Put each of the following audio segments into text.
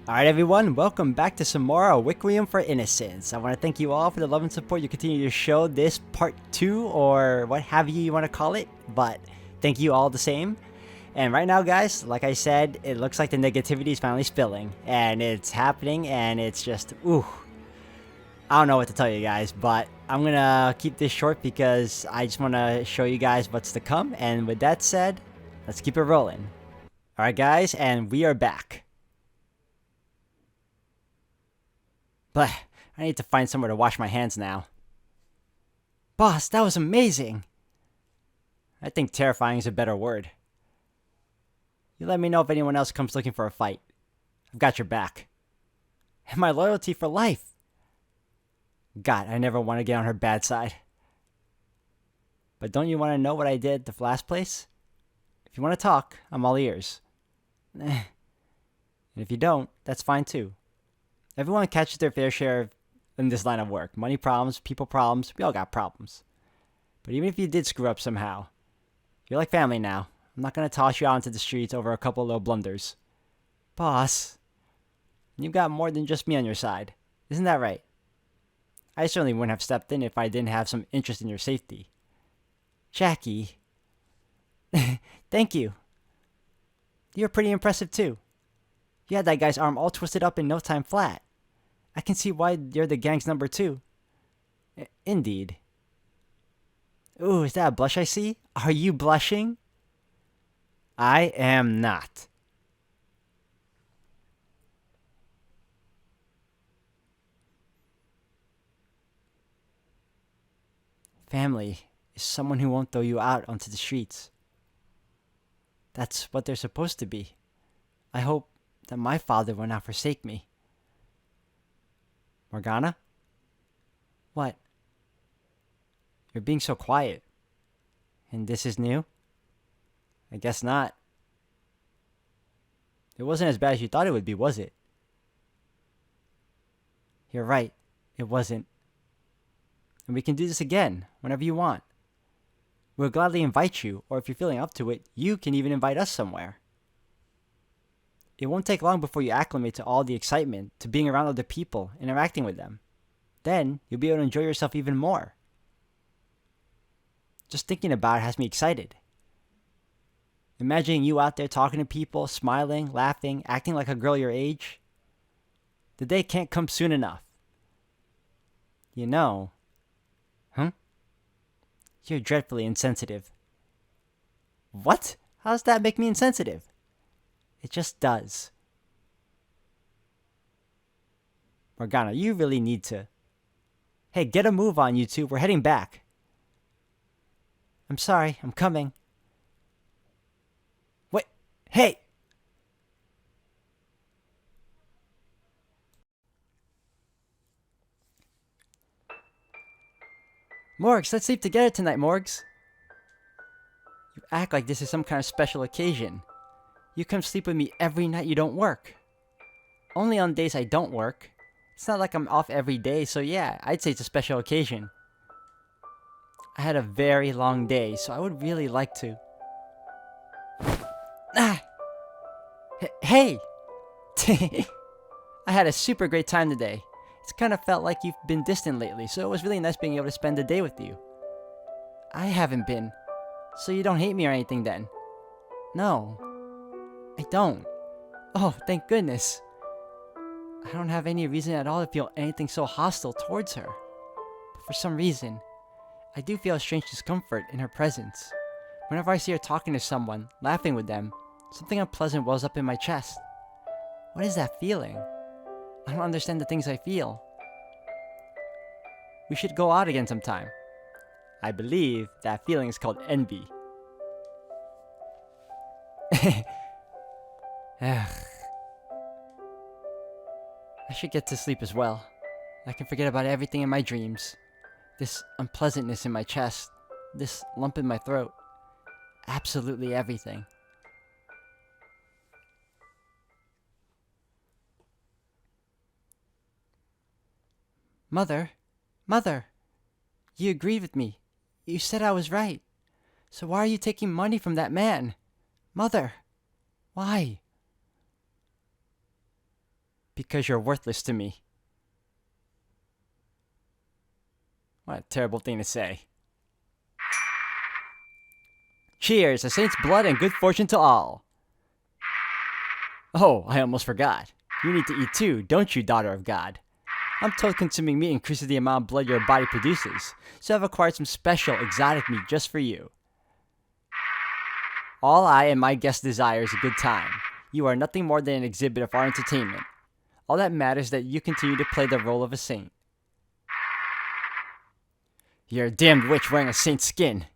Alright everyone, welcome back to some more Requiem for Innocence. I want to thank you all for the love and support you continue to show this part 2 or what have you want to call it, but thank you all the same. And right now guys, like I said, it looks like the negativity is finally spilling and it's happening and it's just, ooh. I don't know what to tell you guys, but I'm gonna keep this short because I just want to show you guys what's to come, and with that said, let's keep it rolling. Alright guys, and we are back. But I need to find somewhere to wash my hands now. Boss, that was amazing! I think terrifying is a better word. You let me know if anyone else comes looking for a fight. I've got your back. And my loyalty for life. God, I never want to get on her bad side. But don't you want to know what I did at the last place? If you want to talk, I'm all ears. And if you don't, that's fine too. Everyone catches their fair share in this line of work. Money problems, people problems, we all got problems. But even if you did screw up somehow, you're like family now. I'm not going to toss you out into the streets over a couple of little blunders. Boss, you've got more than just me on your side. Isn't that right? I certainly wouldn't have stepped in if I didn't have some interest in your safety. Jackie. Thank you. You're pretty impressive too. You had that guy's arm all twisted up in no time flat. I can see why you're the gang's number 2. Indeed. Ooh, is that a blush I see? Are you blushing? I am not. Family is someone who won't throw you out onto the streets. That's what they're supposed to be. I hope that my father will not forsake me. Morgana? What? You're being so quiet. And this is new? I guess not. It wasn't as bad as you thought it would be, was it? You're right. It wasn't. And we can do this again, whenever you want. We'll gladly invite you, or if you're feeling up to it, you can even invite us somewhere. It won't take long before you acclimate to all the excitement, to being around other people, interacting with them. Then, you'll be able to enjoy yourself even more. Just thinking about it has me excited. Imagining you out there talking to people, smiling, laughing, acting like a girl your age. The day can't come soon enough. You know... Huh? You're dreadfully insensitive. What? How does that make me insensitive? It just does. Morgana, you really need to... Hey, get a move on, you two. We're heading back. I'm sorry. I'm coming. Wait. Hey! Morgs, let's sleep together tonight, Morgs. You act like this is some kind of special occasion. You come sleep with me every night you don't work. Only on days I don't work. It's not like I'm off every day, so yeah, I'd say it's a special occasion. I had a very long day, so I would really like to... Ah! Hey! I had a super great time today. It's kind of felt like you've been distant lately, so it was really nice being able to spend the day with you. I haven't been. So you don't hate me or anything then? No. I don't. Oh, thank goodness. I don't have any reason at all to feel anything so hostile towards her. But for some reason, I do feel a strange discomfort in her presence. Whenever I see her talking to someone, laughing with them, something unpleasant wells up in my chest. What is that feeling? I don't understand the things I feel. We should go out again sometime. I believe that feeling is called envy. Ugh. I should get to sleep as well. I can forget about everything in my dreams. This unpleasantness in my chest. This lump in my throat. Absolutely everything. Mother, Mother, you agreed with me. You said I was right. So why are you taking money from that man? Mother, why? Because you're worthless to me. What a terrible thing to say. Cheers, a saint's blood and good fortune to all. Oh, I almost forgot. You need to eat too, don't you, daughter of God? I'm told consuming meat increases the amount of blood your body produces, so I've acquired some special, exotic meat just for you. All I and my guests desire is a good time. You are nothing more than an exhibit of our entertainment. All that matters is that you continue to play the role of a saint. You're a damned witch wearing a saint's skin.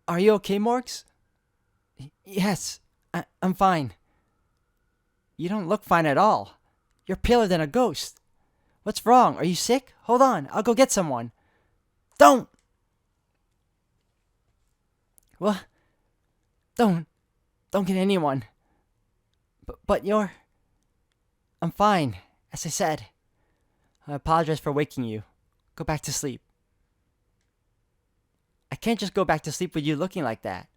Are you okay, Morgs? Yes, I'm fine. You don't look fine at all. You're paler than a ghost. What's wrong? Are you sick? Hold on, I'll go get someone. Don't! What? Don't get anyone. But you're... I'm fine, as I said. I apologize for waking you. Go back to sleep. I can't just go back to sleep with you looking like that.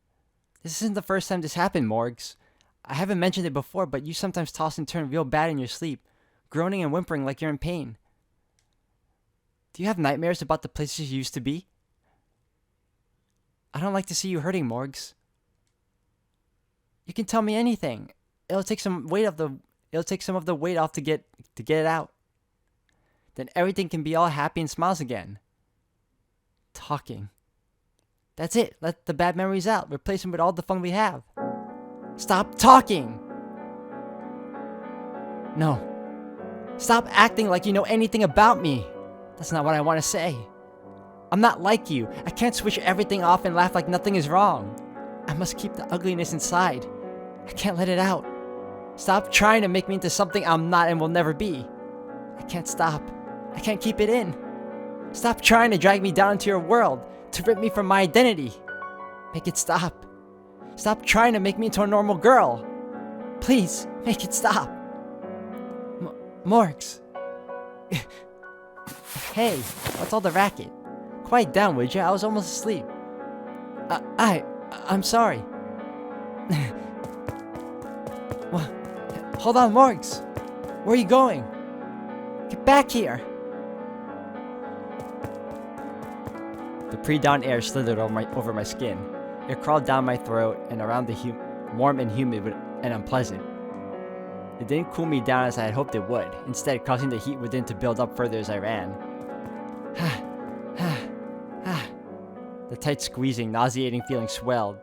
This isn't the first time this happened, Morgs. I haven't mentioned it before, but you sometimes toss and turn real bad in your sleep, groaning and whimpering like you're in pain. Do you have nightmares about the places you used to be? I don't like to see you hurting, Morgs. You can tell me anything. It'll take some of the weight off to get it out. Then everything can be all happy and smiles again. Talking. That's it. Let the bad memories out. Replace them with all the fun we have. Stop talking! No. Stop acting like you know anything about me. That's not what I want to say. I'm not like you. I can't switch everything off and laugh like nothing is wrong. I must keep the ugliness inside. I can't let it out. Stop trying to make me into something I'm not and will never be. I can't stop. I can't keep it in. Stop trying to drag me down into your world, to rip me from my identity. Make it stop. Stop trying to make me into a normal girl. Please, make it stop. Morgs. Hey, what's all the racket? Quiet down, would you? I was almost asleep. I'm sorry. What? Hold on, Morgs. Where are you going? Get back here. The pre-dawn air slithered over my skin. It crawled down my throat and around the warm and humid and unpleasant. It didn't cool me down as I had hoped it would, instead causing the heat within to build up further as I ran. The tight squeezing, nauseating feeling swelled.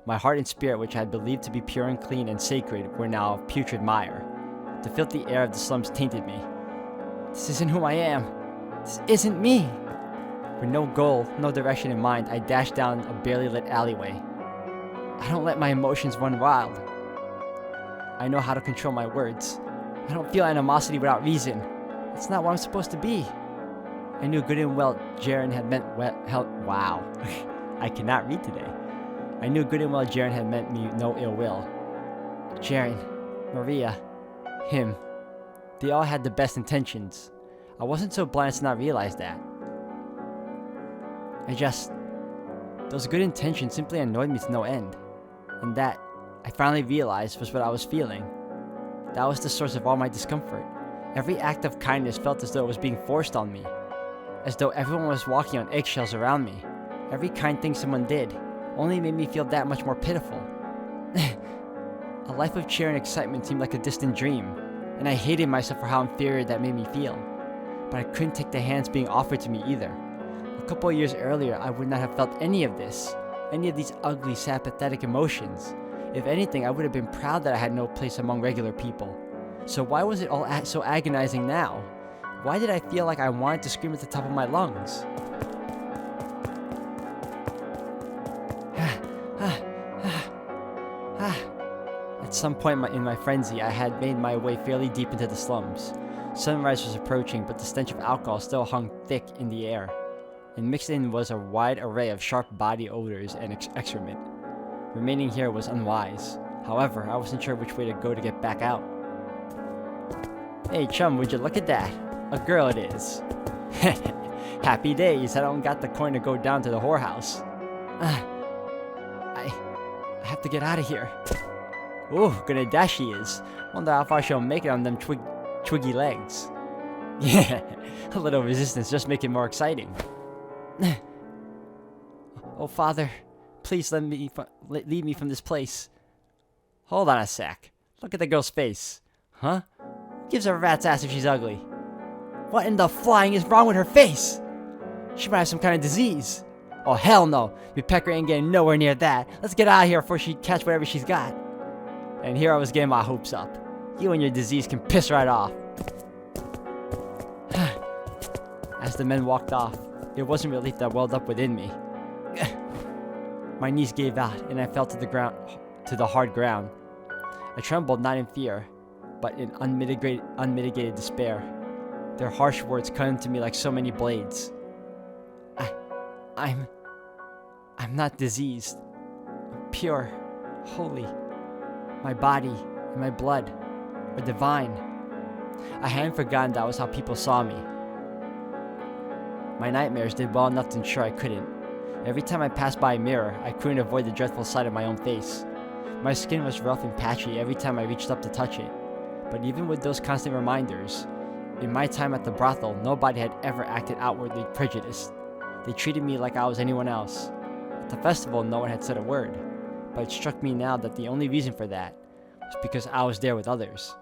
My heart and spirit, which I had believed to be pure and clean and sacred, were now of putrid mire. The filthy air of the slums tainted me. This isn't who I am. This isn't me. With no goal, no direction in mind, I dashed down a barely lit alleyway. I don't let my emotions run wild. I know how to control my words. I don't feel animosity without reason. That's not what I'm supposed to be. I knew good and well Jaren had meant wow. I cannot read today. I knew good and well Jaren had meant me no ill will. Jaren, Maria, him. They all had the best intentions. I wasn't so blind as to not realize that. Those good intentions simply annoyed me to no end. And that, I finally realized, was what I was feeling. That was the source of all my discomfort. Every act of kindness felt as though it was being forced on me. As though everyone was walking on eggshells around me. Every kind thing someone did only made me feel that much more pitiful. A life of cheer and excitement seemed like a distant dream, and I hated myself for how inferior that made me feel. But I couldn't take the hands being offered to me either. A couple of years earlier, I would not have felt any of this, any of these ugly, sad, pathetic emotions. If anything, I would have been proud that I had no place among regular people. So why was it all so agonizing now? Why did I feel like I wanted to scream at the top of my lungs? At some point in my frenzy, I had made my way fairly deep into the slums. Sunrise was approaching, but the stench of alcohol still hung thick in the air. And mixed in was a wide array of sharp body odors and excrement. Remaining here was unwise. However, I wasn't sure which way to go to get back out. Hey chum, would you look at that? A girl it is. Happy days, I don't got the coin to go down to the whorehouse. I have to get out of here. Ooh, good at dash she is. Wonder how far she'll make it on them twiggy legs. Yeah, a little resistance just make it more exciting. Oh, Father, please lead me from this place. Hold on a sec. Look at the girl's face. Huh? Gives her a rat's ass if she's ugly. What in the flying is wrong with her face? She might have some kind of disease. Oh, hell no. Your pecker ain't getting nowhere near that. Let's get out of here before she catch whatever she's got. And here I was getting my hopes up. You and your disease can piss right off. As the men walked off, it wasn't relief that welled up within me. My knees gave out, and I fell to the hard ground. I trembled not in fear, but in unmitigated despair. Their harsh words cut into me like so many blades. I'm not diseased. I'm pure, holy. My body and my blood are divine. I hadn't forgotten that was how people saw me. My nightmares did well enough to ensure I couldn't. Every time I passed by a mirror, I couldn't avoid the dreadful sight of my own face. My skin was rough and patchy every time I reached up to touch it. But even with those constant reminders, in my time at the brothel, nobody had ever acted outwardly prejudiced. They treated me like I was anyone else. At the festival, no one had said a word. But it struck me now that the only reason for that was because I was there with others.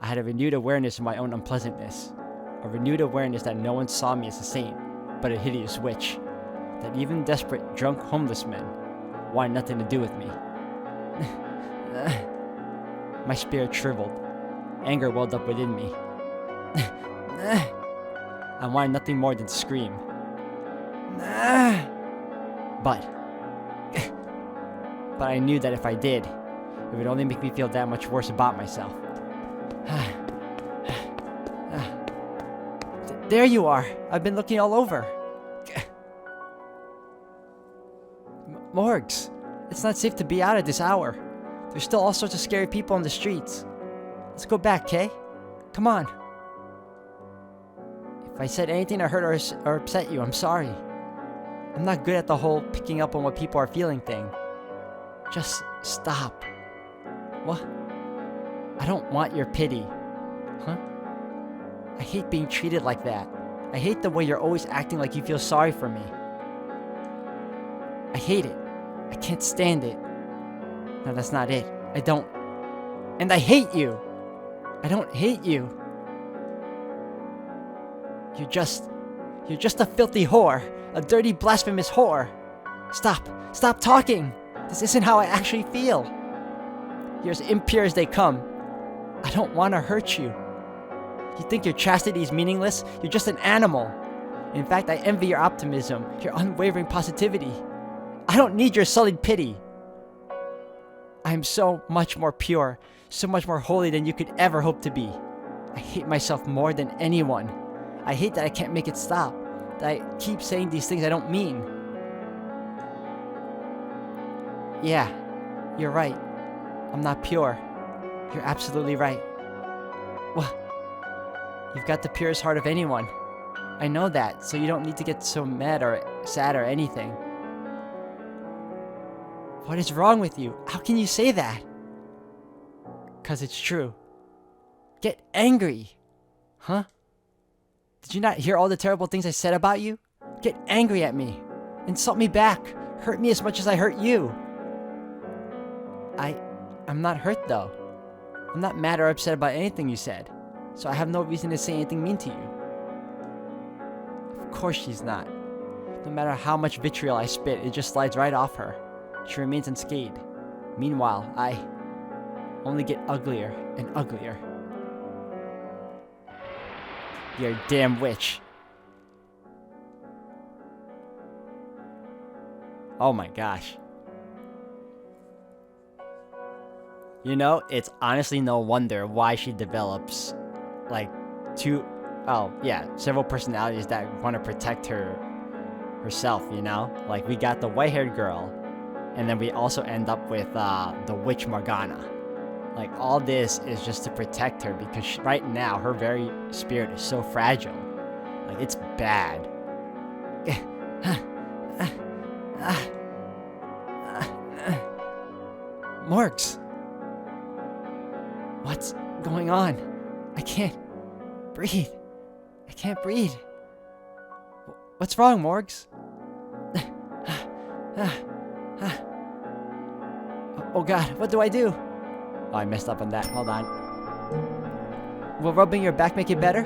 I had a renewed awareness of my own unpleasantness. A renewed awareness that no one saw me as a saint, but a hideous witch. That even desperate, drunk, homeless men wanted nothing to do with me. My spirit shriveled. Anger welled up within me. I wanted nothing more than to scream. But I knew that if I did, it would only make me feel that much worse about myself. There you are. I've been looking all over. Morgues. It's not safe to be out at this hour. There's still all sorts of scary people on the streets. Let's go back, Kay. Come on. If I said anything that hurt or upset you, I'm sorry. I'm not good at the whole picking up on what people are feeling thing. Just stop. What? I don't want your pity. Huh? I hate being treated like that. I hate the way you're always acting like you feel sorry for me. I hate it. I can't stand it. No, that's not it. I don't. And I hate you. I don't hate you. You're just a filthy whore. A dirty, blasphemous whore. Stop talking. This isn't how I actually feel. You're as impure as they come. I don't want to hurt you. You think your chastity is meaningless? You're just an animal. In fact, I envy your optimism, your unwavering positivity. I don't need your sullied pity. I am so much more pure, so much more holy than you could ever hope to be. I hate myself more than anyone. I hate that I can't make it stop, that I keep saying these things I don't mean. Yeah, you're right. I'm not pure. You're absolutely right. Well, you've got the purest heart of anyone. I know that, so you don't need to get so mad or sad or anything. What is wrong with you? How can you say that? 'Cause it's true. Get angry. Huh? Did you not hear all the terrible things I said about you? Get angry at me. Insult me back. Hurt me as much as I hurt you. I'm not hurt though. I'm not mad or upset about anything you said. So I have no reason to say anything mean to you. Of course she's not. No matter how much vitriol I spit, it just slides right off her. She remains unscathed. Meanwhile, I only get uglier and uglier. You're a damn witch. Oh my gosh. You know, it's honestly no wonder why she develops, like, several personalities that want to protect herself, you know? Like, we got the white-haired girl, and then we also end up with the witch Morgana. Like, all this is just to protect her because right now her very spirit is so fragile. Like, it's bad. Morgs! What's going on? I can't breathe. I can't breathe. What's wrong, Morgs? Oh god, what do I do? Oh, I messed up on that. Hold on. Will rubbing your back make it better?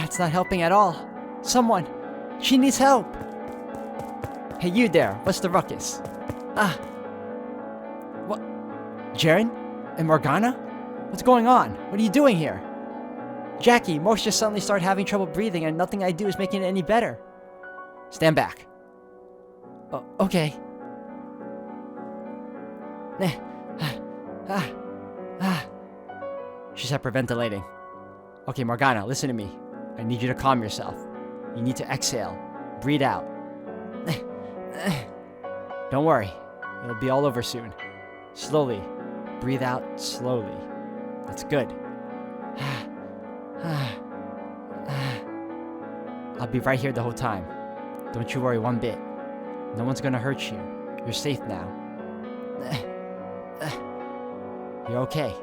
It's not helping at all. Someone! She needs help! Hey, you there. What's the ruckus? What? Jaren? And Morgana? What's going on? What are you doing here? Jackie, Morgs just suddenly started having trouble breathing and nothing I do is making it any better. Stand back. Oh, okay. She's hyperventilating. Okay, Morgana, listen to me. I need you to calm yourself. You need to exhale. Breathe out. Don't worry. It'll be all over soon. Slowly. Breathe out slowly. That's good. I'll be right here the whole time. Don't you worry one bit. No one's gonna hurt you. You're safe now. You're okay.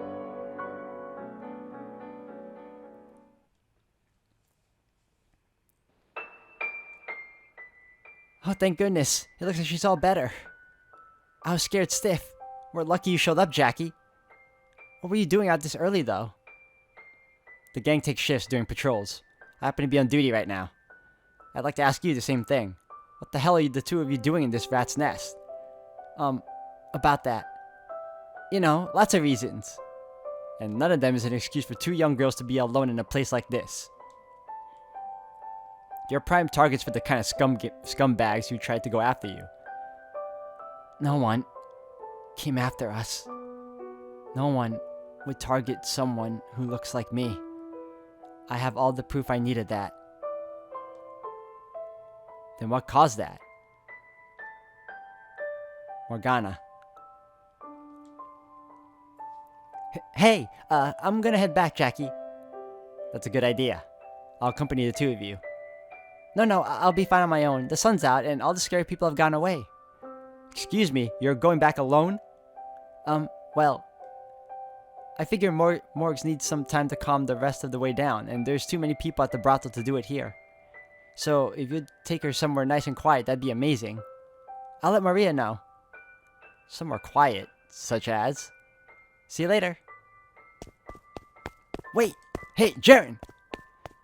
Oh, thank goodness. It looks like she's all better. I was scared stiff. We're lucky you showed up, Jackie. What were you doing out this early, though? The gang takes shifts during patrols. I happen to be on duty right now. I'd like to ask you the same thing. What the hell are the two of you doing in this rat's nest? About that. You know, lots of reasons. And none of them is an excuse for two young girls to be alone in a place like this. You're prime targets for the kind of scumbags who tried to go after you. No one came after us. No one would target someone who looks like me. I have all the proof I need of that. Then what caused that? Morgana. Hey, I'm gonna head back, Jackie. That's a good idea. I'll accompany the two of you. No, I'll be fine on my own. The sun's out, and all the scary people have gone away. Excuse me, you're going back alone? Well, I figure Morgs needs some time to calm the rest of the way down, and there's too many people at the brothel to do it here. So, if you'd take her somewhere nice and quiet, that'd be amazing. I'll let Maria know. Somewhere quiet, such as... See you later. Wait! Hey, Jaren!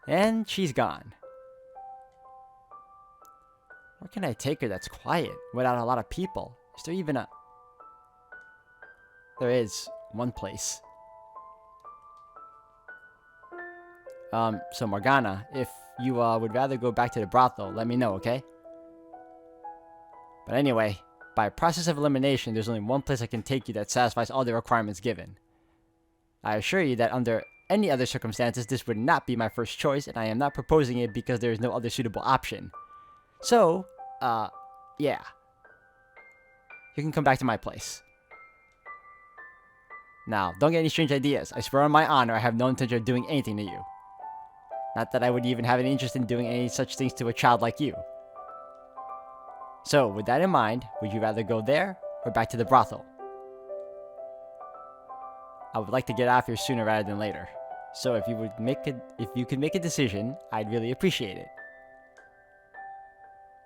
And she's gone. Where can I take her that's quiet, without a lot of people? Is there even a... There is one place. So Morgana, if you would rather go back to the brothel, let me know, okay? But anyway, by process of elimination, there's only one place I can take you that satisfies all the requirements given. I assure you that under any other circumstances, this would not be my first choice, and I am not proposing it because there is no other suitable option. So, yeah. You can come back to my place. Now, don't get any strange ideas. I swear on my honor I have no intention of doing anything to you. Not that I would even have any interest in doing any such things to a child like you. So, with that in mind, would you rather go there or back to the brothel? I would like to get out of here sooner rather than later. So if you could make a decision, I'd really appreciate it.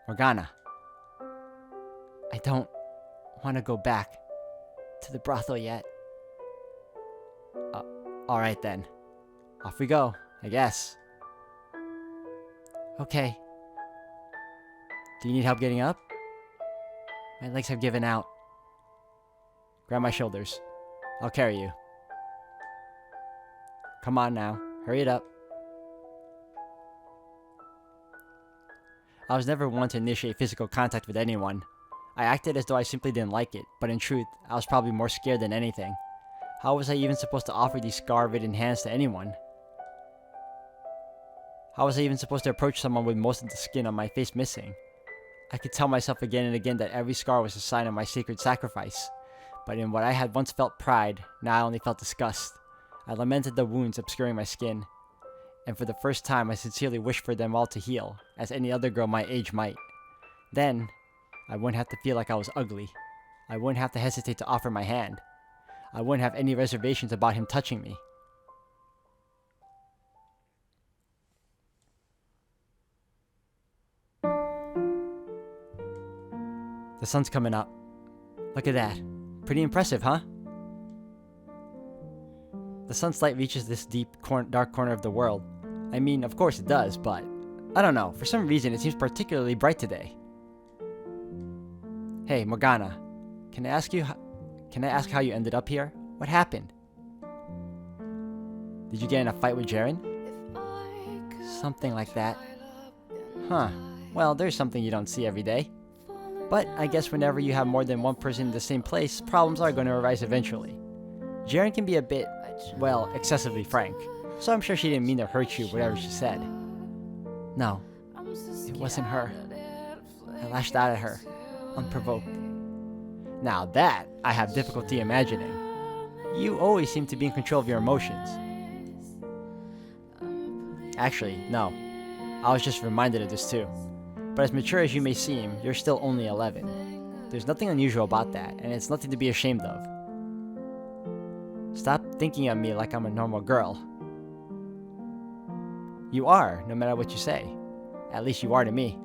Morgana, I don't want to go back to the brothel yet. Alright then. Off we go, I guess. Okay. Do you need help getting up? My legs have given out. Grab my shoulders. I'll carry you. Come on now. Hurry it up. I was never one to initiate physical contact with anyone. I acted as though I simply didn't like it, but in truth, I was probably more scared than anything. How was I even supposed to offer these scar-ridden hands to anyone? How was I even supposed to approach someone with most of the skin on my face missing? I could tell myself again and again that every scar was a sign of my sacred sacrifice. But in what I had once felt pride, now I only felt disgust. I lamented the wounds obscuring my skin. And for the first time, I sincerely wished for them all to heal, as any other girl my age might. Then, I wouldn't have to feel like I was ugly. I wouldn't have to hesitate to offer my hand. I wouldn't have any reservations about him touching me. The sun's coming up. Look at that. Pretty impressive, huh? The sun's light reaches this deep, dark corner of the world. I mean, of course it does, but I don't know. For some reason, it seems particularly bright today. Hey, Morgana. Can I ask how you ended up here? What happened? Did you get in a fight with Jaren? Something like that. Huh. Well, there's something you don't see every day. But I guess whenever you have more than one person in the same place, problems are going to arise eventually. Jaren can be a bit, well, excessively frank, so I'm sure she didn't mean to hurt you, whatever she said. No, it wasn't her. I lashed out at her, unprovoked. Now that, I have difficulty imagining. You always seem to be in control of your emotions. Actually, no. I was just reminded of this too. But as mature as you may seem, you're still only 11. There's nothing unusual about that, and it's nothing to be ashamed of. Stop thinking of me like I'm a normal girl. You are, no matter what you say. At least you are to me.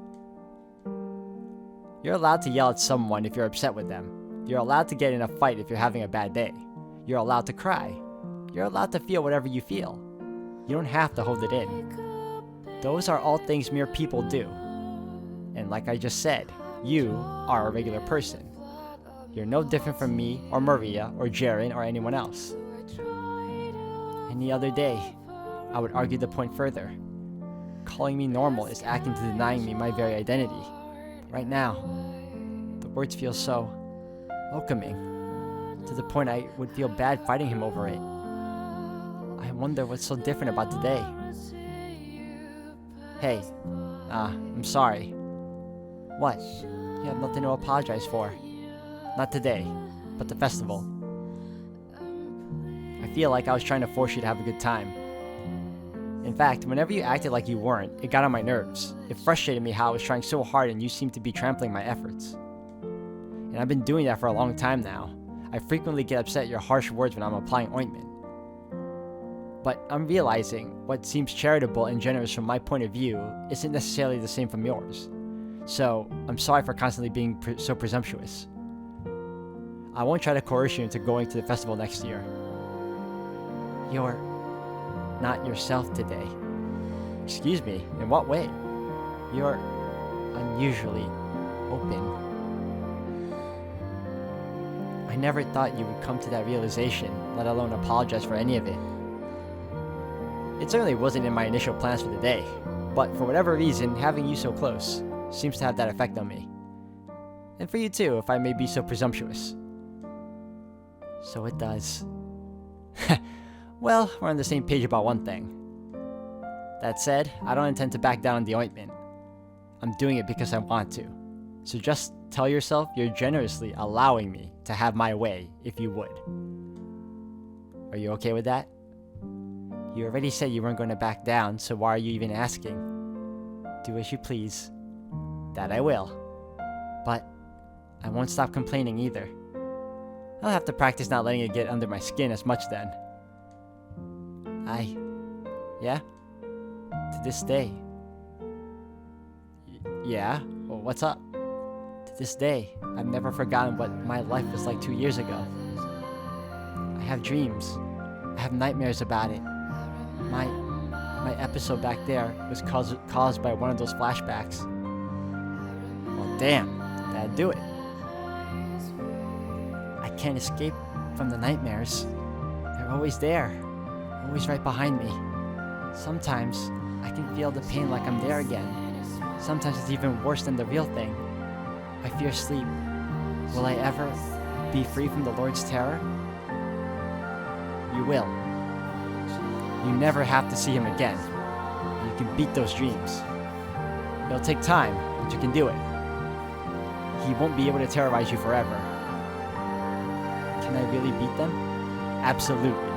You're allowed to yell at someone if you're upset with them. You're allowed to get in a fight if you're having a bad day. You're allowed to cry. You're allowed to feel whatever you feel. You don't have to hold it in. Those are all things mere people do. And like I just said, you are a regular person. You're no different from me, or Maria, or Jaren, or anyone else. Any other day, I would argue the point further. Calling me normal is acting to denying me my very identity. Right now, the words feel so welcoming, to the point I would feel bad fighting him over it. I wonder what's so different about today. Hey, I'm sorry. What? You have nothing to apologize for. Not today, but the festival. I feel like I was trying to force you to have a good time. In fact, whenever you acted like you weren't, it got on my nerves. It frustrated me how I was trying so hard and you seemed to be trampling my efforts. And I've been doing that for a long time now. I frequently get upset at your harsh words when I'm applying ointment. But I'm realizing what seems charitable and generous from my point of view isn't necessarily the same from yours. So, I'm sorry for constantly being so presumptuous. I won't try to coerce you into going to the festival next year. You're not yourself today. Excuse me, in what way? You're unusually open. I never thought you would come to that realization, let alone apologize for any of it. It certainly wasn't in my initial plans for the day, but for whatever reason, having you so close seems to have that effect on me. And for you too, if I may be so presumptuous. So it does. Well, we're on the same page about one thing. That said, I don't intend to back down on the ointment. I'm doing it because I want to. So just tell yourself you're generously allowing me to have my way, if you would. Are you okay with that? You already said you weren't going to back down, so why are you even asking? Do as you please. That I will. But I won't stop complaining either. I'll have to practice not letting it get under my skin as much then. Yeah? To this day. Yeah? Well, what's up? To this day, I've never forgotten what my life was like 2 years ago. I have dreams. I have nightmares about it. My episode back there was caused by one of those flashbacks. Well, damn, that'd do it. I can't escape from the nightmares. They're always there, always right behind me. Sometimes I can feel the pain like I'm there again. Sometimes it's even worse than the real thing. I fear sleep. Will I ever be free from the Lord's terror? You will. You never have to see him again. You can beat those dreams. It'll take time, but you can do it. he won't be able to terrorize you forever. Can I really beat them? Absolutely.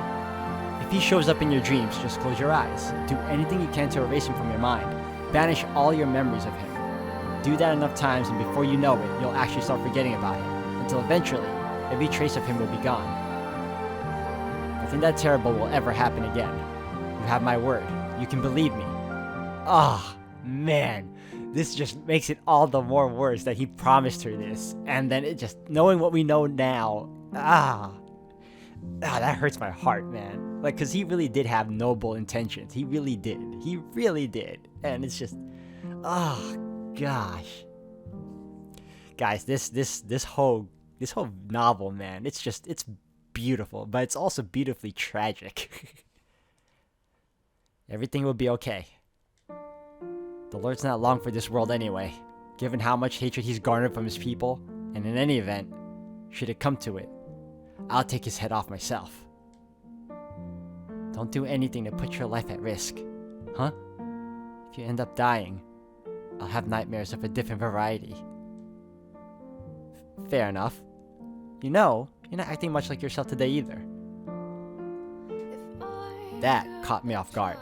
If he shows up in your dreams, just close your eyes. Do anything you can to erase him from your mind. Banish all your memories of him. Do that enough times, and before you know it, you'll actually start forgetting about him, until eventually, every trace of him will be gone. Nothing that terrible will ever happen again. You have my word. You can believe me. Ah, man. This just makes it all the more worse that he promised her this, and then it just, knowing what we know now, that hurts my heart, man. Like, because he really did have noble intentions. He really did. He really did. And it's just, oh, gosh. Guys, this whole novel, man, it's beautiful, but it's also beautifully tragic. Everything will be okay. The Lord's not long for this world anyway, given how much hatred he's garnered from his people, and in any event, should it come to it, I'll take his head off myself. Don't do anything to put your life at risk, huh? If you end up dying, I'll have nightmares of a different variety. Fair enough. You know, you're not acting much like yourself today either. That caught me off guard.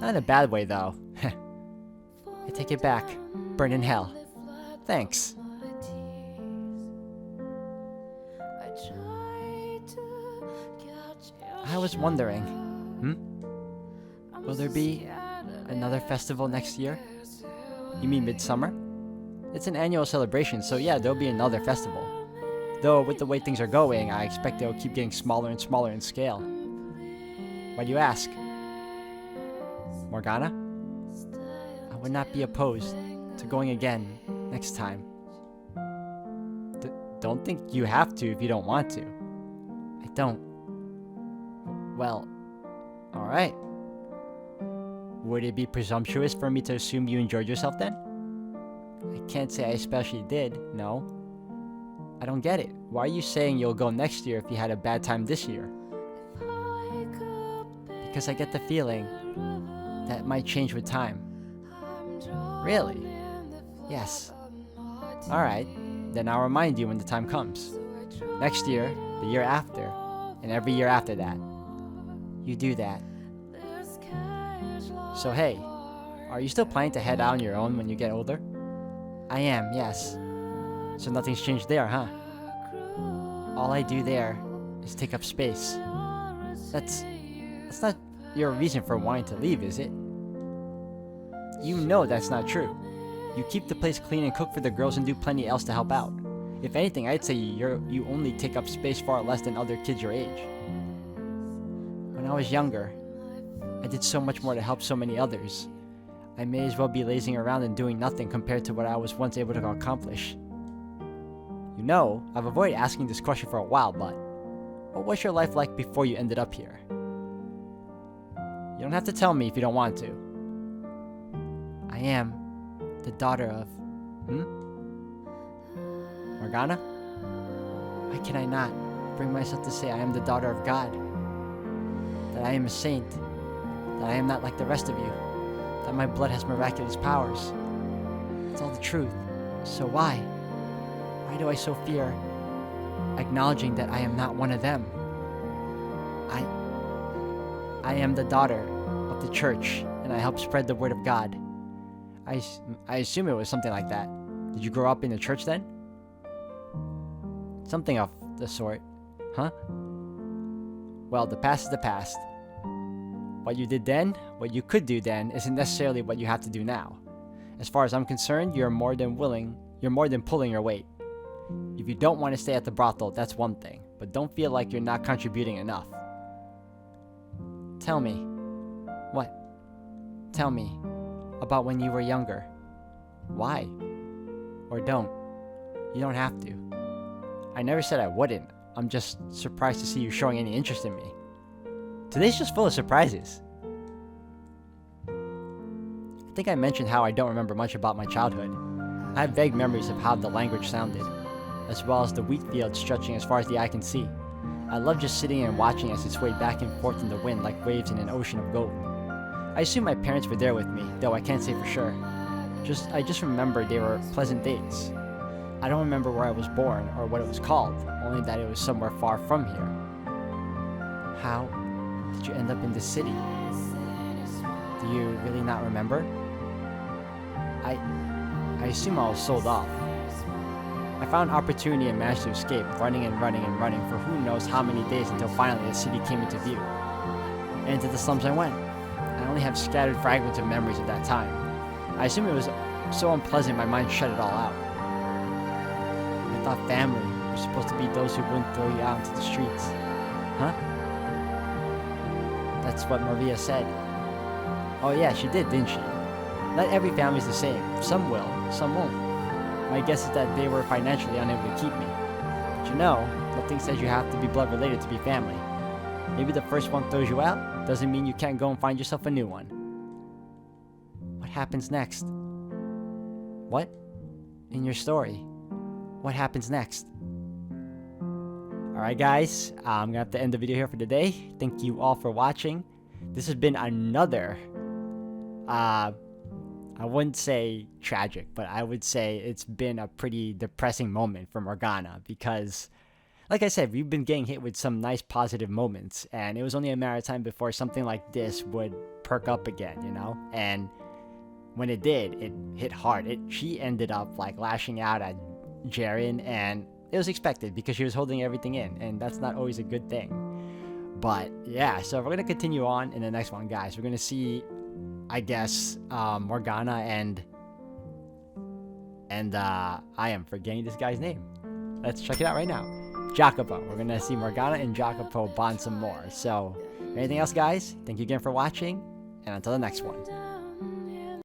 Not in a bad way, though. I take it back. Burn in hell. Thanks. I was wondering, will there be another festival next year? You mean midsummer? It's an annual celebration, so yeah, there'll be another festival. Though, with the way things are going, I expect they'll keep getting smaller and smaller in scale. Why do you ask? Morgana? I would not be opposed to going again next time. Don't think you have to if you don't want to. I don't. Well, alright. Would it be presumptuous for me to assume you enjoyed yourself then? I can't say I especially did, no. I don't get it. Why are you saying you'll go next year if you had a bad time this year? Because I get the feeling that it might change with time. Really? Yes. Alright, then I'll remind you when the time comes. Next year, the year after, and every year after that. You do that. So hey, are you still planning to head out on your own when you get older? I am, yes. So nothing's changed there, huh? All I do there is take up space. That's not your reason for wanting to leave, is it? You know that's not true. You keep the place clean and cook for the girls and do plenty else to help out. If anything, I'd say you only take up space far less than other kids your age. When I was younger, I did so much more to help so many others. I may as well be lazing around and doing nothing compared to what I was once able to accomplish. You know, I've avoided asking this question for a while, but what was your life like before you ended up here? You don't have to tell me if you don't want to. I am the daughter of... Morgana? Why can I not bring myself to say I am the daughter of God? That I am a saint? That I am not like the rest of you? That my blood has miraculous powers? It's all the truth. So why? Why do I so fear acknowledging that I am not one of them? I am the daughter of the church, and I help spread the word of God. I assume it was something like that. Did you grow up in the church then? Something of the sort, huh? Well, the past is the past. What you did then, what you could do then, isn't necessarily what you have to do now. As far as I'm concerned, you're more than pulling your weight. If you don't want to stay at the brothel, that's one thing, but don't feel like you're not contributing enough. Tell me. What? Tell me about when you were younger. Why? Or don't. You don't have to. I never said I wouldn't. I'm just surprised to see you showing any interest in me. Today's just full of surprises. I think I mentioned how I don't remember much about my childhood. I have vague memories of how the language sounded, as well as the wheat field stretching as far as the eye can see. I love just sitting and watching as it swayed back and forth in the wind like waves in an ocean of gold. I assume my parents were there with me, though I can't say for sure. I just remember they were pleasant days. I don't remember where I was born or what it was called, only that it was somewhere far from here. How did you end up in this city? Do you really not remember? I assume I was sold off. I found opportunity and managed to escape, running and running and running for who knows how many days until finally the city came into view. And into the slums I went. I only have scattered fragments of memories of that time. I assume it was so unpleasant my mind shut it all out. I thought family were supposed to be those who wouldn't throw you out into the streets. Huh? That's what Maria said. Oh yeah, she did, didn't she? Not every family's the same. Some will, some won't. My guess is that they were financially unable to keep me. But you know, nothing says you have to be blood related to be family. Maybe the first one throws you out, doesn't mean you can't go and find yourself a new one. What happens next? What? In your story, what happens next? Alright guys, I'm gonna have to end the video here for today. Thank you all for watching. This has been another, I wouldn't say tragic, but I would say it's been a pretty depressing moment for Morgana because, like I said, we've been getting hit with some nice positive moments, and it was only a matter of time before something like this would perk up again, you know? And when it did, it hit hard. She ended up like lashing out at Jaren, and it was expected because she was holding everything in, and that's not always a good thing. But yeah, so we're gonna continue on in the next one, guys. We're gonna see, I guess, Morgana and I am forgetting this guy's name. Let's check it out right now. Jacopo. We're gonna see Morgana and Jacopo bond some more. So, anything else, guys? Thank you again for watching, and until the next one.